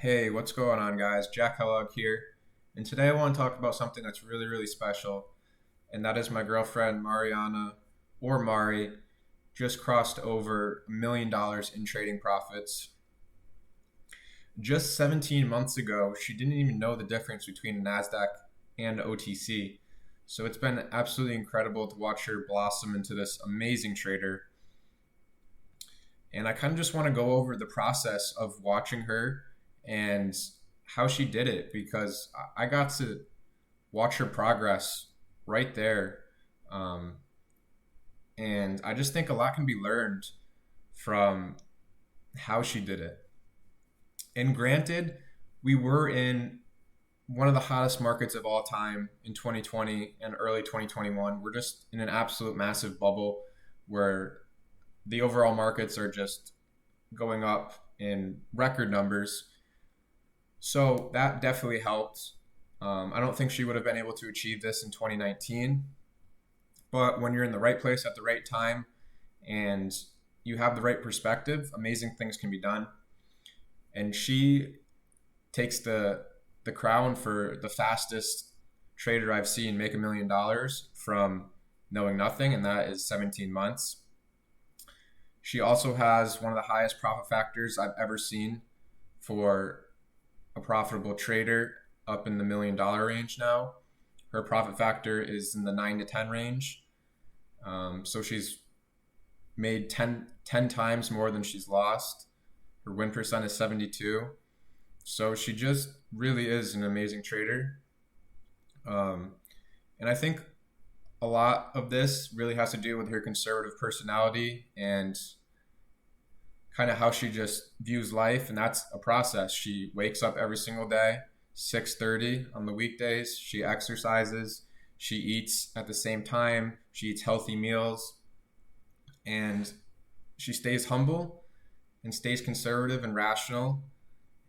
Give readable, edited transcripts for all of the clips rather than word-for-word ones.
Hey, what's going on, guys? Jack Kellogg here, and today I want to talk about something that's really, really special, and that is my girlfriend Mariana, or Mari, just crossed over $1 million in trading profits. Just 17 months ago, she didn't even know the difference between NASDAQ and OTC. So it's been absolutely incredible to watch her blossom into this amazing trader. And I kind of just want to go over the process of watching her and how she did it because I got to watch her progress right there. Um, and I just think a lot can be learned from how she did it. And granted, we were in one of the hottest markets of all time in 2020 and early 2021. We're just in an absolute massive bubble where the overall markets are just going up in record numbers. So that definitely helped. I don't think she would have been able to achieve this in 2019, but when you're in the right place at the right time and you have the right perspective, amazing things can be done. And she takes the crown for the fastest trader I've seen make $1 million from knowing nothing, and that is 17 months. She also has one of the highest profit factors I've ever seen for a profitable trader, up in the $1 million range now. Her profit factor is in the 9 to 10 range. So she's made ten times more than she's lost. Her win percent is 72. So she just really is an amazing trader. Um, and I think a lot of this really has to do with her conservative personality and kind of how she just views life, and that's a process. She wakes up every single day 6:30 on the weekdays. She exercises, she eats at the same time, she eats healthy meals, and she stays humble and stays conservative and rational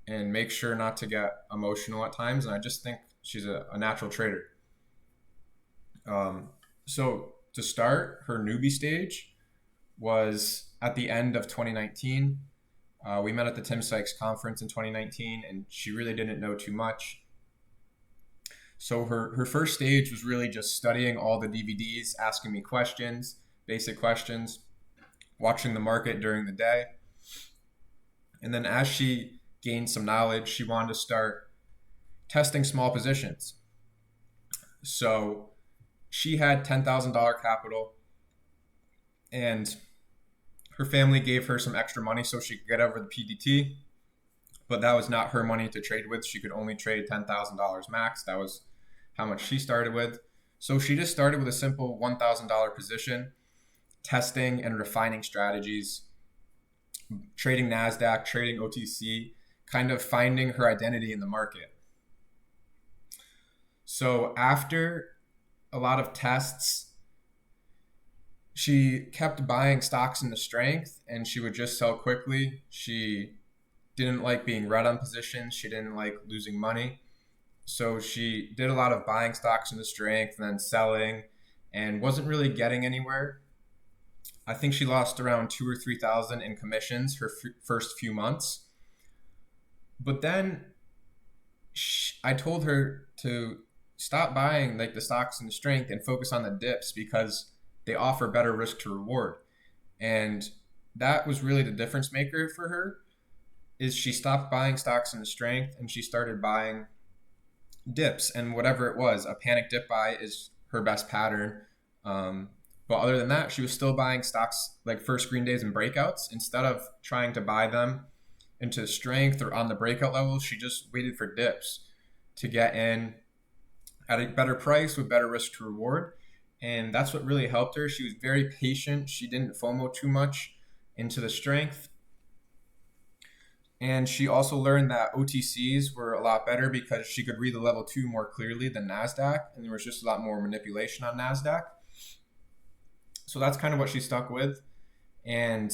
and makes sure not to get emotional at times. And I just think she's a natural trader. So to start, her newbie stage was at the end of 2019. We met at the Tim Sykes conference in 2019, and she really didn't know too much. So her first stage was really just studying all the DVDs, asking me questions, basic questions, watching the market during the day. And then as she gained some knowledge, she wanted to start testing small positions. So she had $10,000 capital, and her family gave her some extra money so she could get over the PDT, but that was not her money to trade with. She could only trade $10,000 max. That was how much she started with. So she just started with a simple $1,000 position, testing and refining strategies, trading NASDAQ, trading OTC, kind of finding her identity in the market. So after a lot of tests, she kept buying stocks in the strength and she would just sell quickly. She didn't like being red on positions. She didn't like losing money. So she did a lot of buying stocks in the strength and then selling and wasn't really getting anywhere. I think she lost around 2 or 3 thousand in commissions her first few months. But then I told her to stop buying like the stocks in the strength and focus on the dips because they offer better risk to reward. And that was really the difference maker for her is she stopped buying stocks in the strength and she started buying dips, and whatever it was, a panic dip buy is her best pattern. But other than that, she was still buying stocks like first green days and breakouts. Instead of trying to buy them into strength or on the breakout levels, she just waited for dips to get in at a better price with better risk to reward. And that's what really helped her. She was very patient. She didn't FOMO too much into the strength. And she also learned that OTCs were a lot better because she could read the level 2 more clearly than NASDAQ. And there was just a lot more manipulation on NASDAQ. So that's kind of what she stuck with. And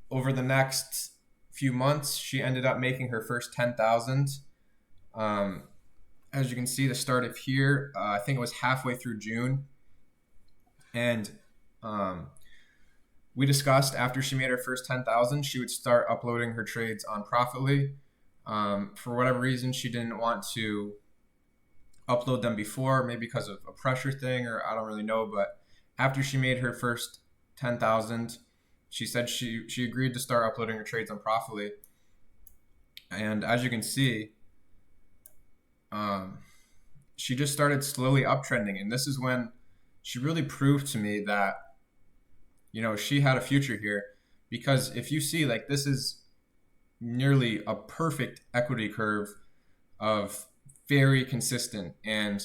over the next few months, she ended up making her first 10,000. As you can see, the start of here, I think it was halfway through June. And we discussed after she made her first 10,000, she would start uploading her trades on Profitly. For whatever reason, she didn't want to upload them before, maybe because of a pressure thing, or I don't really know. But after she made her first 10,000, she said she agreed to start uploading her trades on Profitly. And as you can see, she just started slowly uptrending. And this is when she really proved to me that, she had a future here. Because if you see, like, this is nearly a perfect equity curve of very consistent. And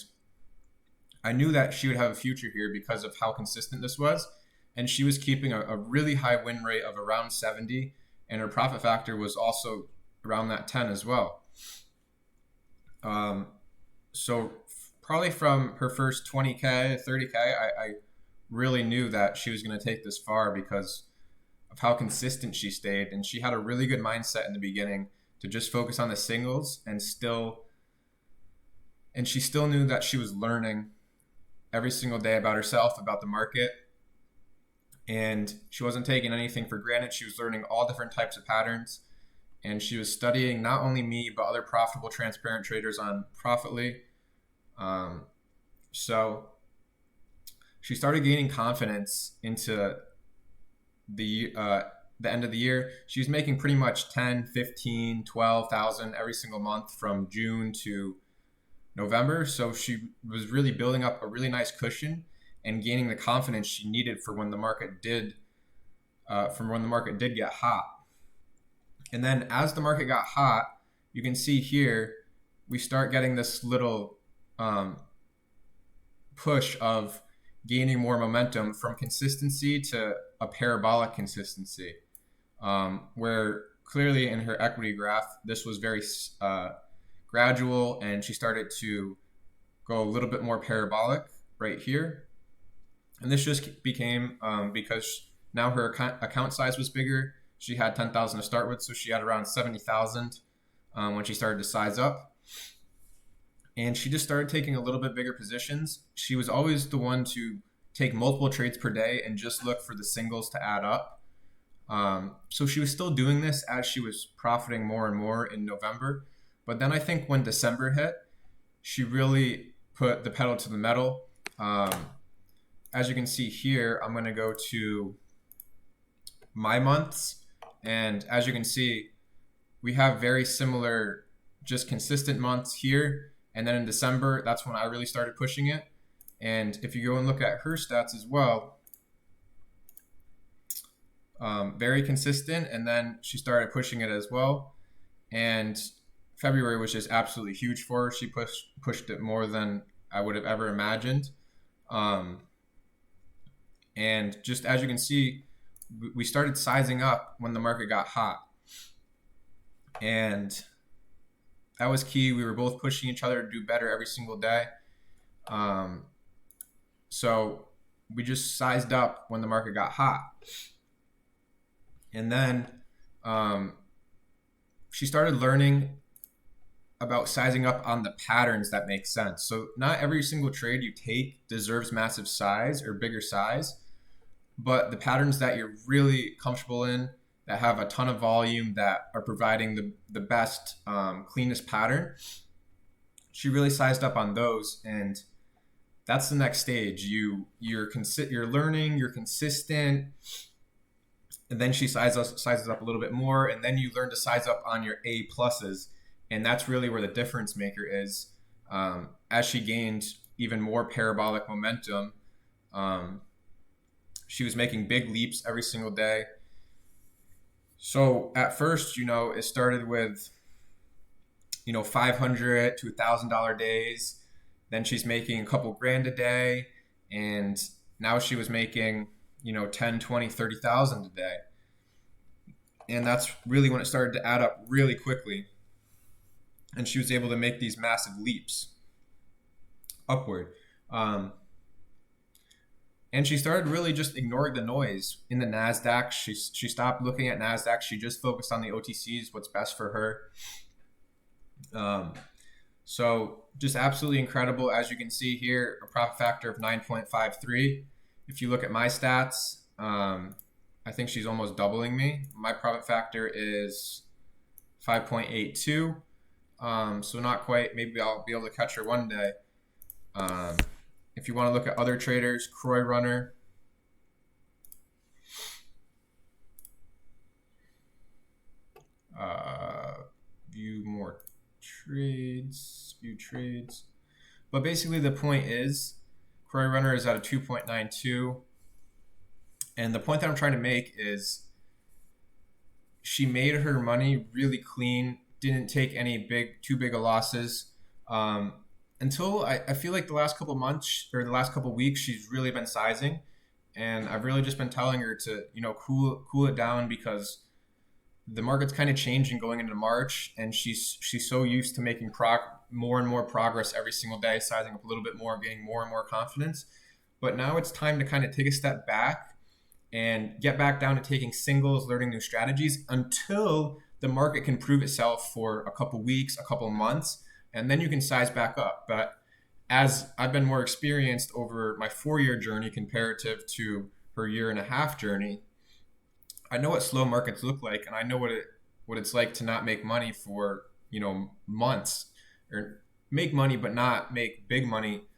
I knew that she would have a future here because of how consistent this was. And she was keeping a really high win rate of around 70. And her profit factor was also around that 10 as well. So probably from her first 20K, 30K, I really knew that she was going to take this far because of how consistent she stayed. And she had a really good mindset in the beginning to just focus on the singles, and she still knew that she was learning every single day about herself, about the market. And she wasn't taking anything for granted. She was learning all different types of patterns. And she was studying not only me, but other profitable, transparent traders on Profitly. So she started gaining confidence into the end of the year. She was making pretty much 10, 15, 12,000 every single month from June to November. So she was really building up a really nice cushion and gaining the confidence she needed for when the market did get hot. And then as the market got hot, you can see here, we start getting this little push of gaining more momentum from consistency to a parabolic consistency, where clearly in her equity graph, this was very gradual, and she started to go a little bit more parabolic right here. And this just became because now her account size was bigger. She had 10,000 to start with, so she had around 70,000 when she started to size up. And she just started taking a little bit bigger positions. She was always the one to take multiple trades per day and just look for the singles to add up. So she was still doing this as she was profiting more and more in November. But then I think when December hit, she really put the pedal to the metal. As you can see here, I'm going to go to my months. And as you can see, we have very similar, just consistent months here. And then in December, that's when I really started pushing it. And if you go and look at her stats as well, very consistent. And then she started pushing it as well. And February was just absolutely huge for her. She pushed it more than I would have ever imagined. And just as you can see, we started sizing up when the market got hot. And that was key. We were both pushing each other to do better every single day. So we just sized up when the market got hot. And then she started learning about sizing up on the patterns that make sense. So not every single trade you take deserves massive size or bigger size, but the patterns that you're really comfortable in, that have a ton of volume, that are providing the best, cleanest pattern, she really sized up on those. And that's the next stage. You're learning, you're consistent, and then she sizes up a little bit more, and then you learn to size up on your A pluses. And that's really where the difference maker is. As she gained even more parabolic momentum, she was making big leaps every single day. So at first, it started with, $500 to $1,000 days. Then she's making a couple grand a day. And now she was making, 10, 20, 30,000 a day. And that's really when it started to add up really quickly. And she was able to make these massive leaps upward. And she started really just ignoring the noise in the NASDAQ. She stopped looking at NASDAQ. She just focused on the OTCs, what's best for her. So just absolutely incredible. As you can see here, a profit factor of 9.53. If you look at my stats, I think she's almost doubling me. My profit factor is 5.82. So not quite. Maybe I'll be able to catch her one day. Um, if you want to look at other traders, Croy Runner. View more trades. View trades. But basically the point is, Croy Runner is at a 2.92. And the point that I'm trying to make is she made her money really clean, didn't take any too big of losses. Until I feel like the last couple months or the last couple weeks, she's really been sizing. And I've really just been telling her to, cool it down because the market's kind of changing going into March, and she's so used to making more and more progress every single day, sizing up a little bit more, gaining more and more confidence. But now it's time to kind of take a step back and get back down to taking singles, learning new strategies until the market can prove itself for a couple weeks, a couple months, and then you can size back up. But as I've been more experienced over my 4-year journey comparative to her 1.5-year journey, I know what slow markets look like, and I know what it's like to not make money for months, or make money but not make big money.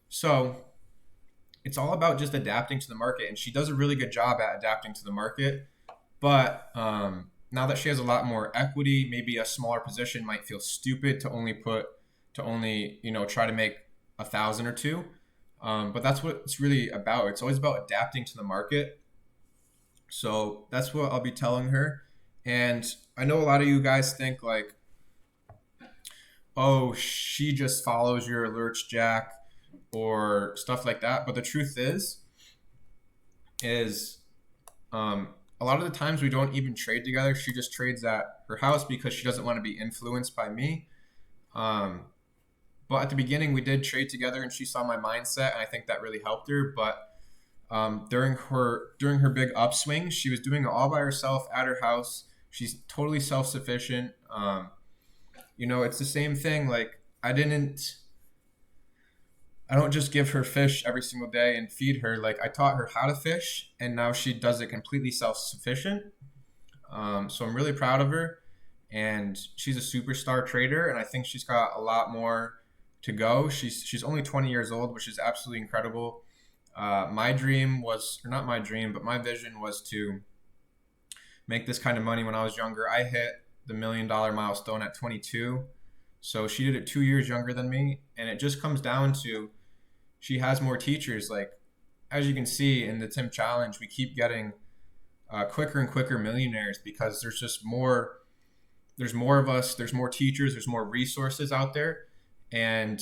So it's all about just adapting to the market, and she does a really good job at adapting to the market. But now that she has a lot more equity, maybe a smaller position might feel stupid to only try to make 1,000 or two. But that's what it's really about. It's always about adapting to the market. So that's what I'll be telling her. And I know a lot of you guys think like, oh, she just follows your alerts, Jack, or stuff like that. But the truth is a lot of the times we don't even trade together. She just trades at her house because she doesn't want to be influenced by me. But at the beginning we did trade together, and she saw my mindset, and I think that really helped her. But during her big upswing, she was doing it all by herself at her house. She's totally self-sufficient. It's the same thing. Like I don't just give her fish every single day and feed her. Like I taught her how to fish, and now she does it completely self-sufficient. So I'm really proud of her, and she's a superstar trader, and I think she's got a lot more to go. She's only 20 years old, which is absolutely incredible. My dream was, or not my dream, but my vision was to make this kind of money when I was younger. I hit the $1 million milestone at 22. So she did it 2 years younger than me. And it just comes down to, she has more teachers. Like, as you can see in the Tim Challenge, we keep getting quicker and quicker millionaires because there's more of us, there's more teachers, there's more resources out there. And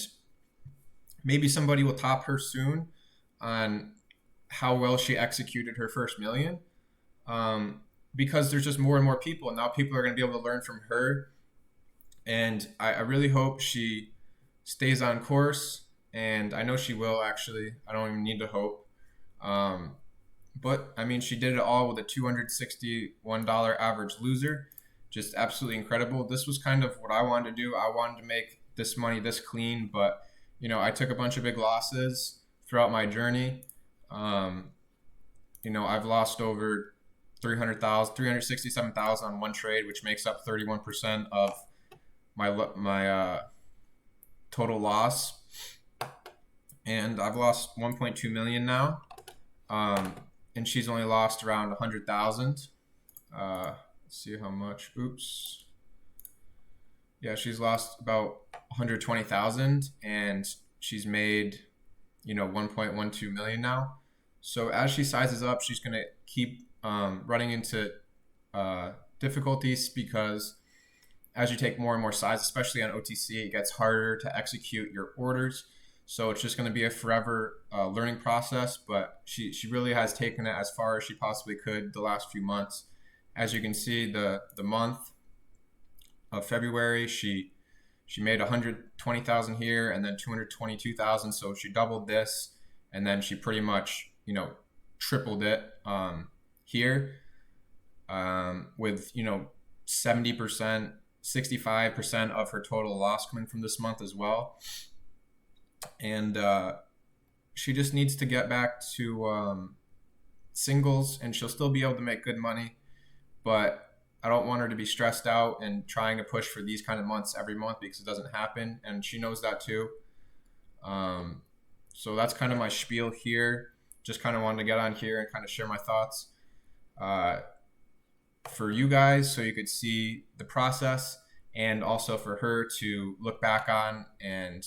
maybe somebody will top her soon on how well she executed her first million, because there's just more and more people, and now people are going to be able to learn from her. And I really hope she stays on course, and I know she will. Actually, I don't even need to hope. But I mean, she did it all with a $261 average loser. Just absolutely incredible. This was kind of what I wanted to do. I wanted to make this money this clean, but I took a bunch of big losses throughout my journey. I've lost over 367,000 on one trade, which makes up 31% of my total loss. And I've lost 1.2 million now. And she's only lost around 100,000. Let's see how much. Oops. Yeah, she's lost about 120,000, and she's made 1.12 million now. So as she sizes up, she's going to keep running into difficulties, because as you take more and more size, especially on OTC, it gets harder to execute your orders. So it's just going to be a forever learning process, but she really has taken it as far as she possibly could the last few months. As you can see, the month of February, she made 120,000 here and then 222,000. So she doubled this, and then she pretty much, tripled it here with, 70%, 65% of her total loss coming from this month as well. And she just needs to get back to singles, and she'll still be able to make good money. But I don't want her to be stressed out and trying to push for these kind of months every month because it doesn't happen, and she knows that too. Um, so that's kind of my spiel here. Just kind of wanted to get on here and kind of share my thoughts uh, for you guys so you could see the process, and also for her to look back on and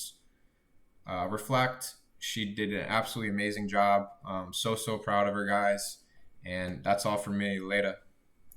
reflect. She did an absolutely amazing job. So proud of her, guys. And that's all for me. Later.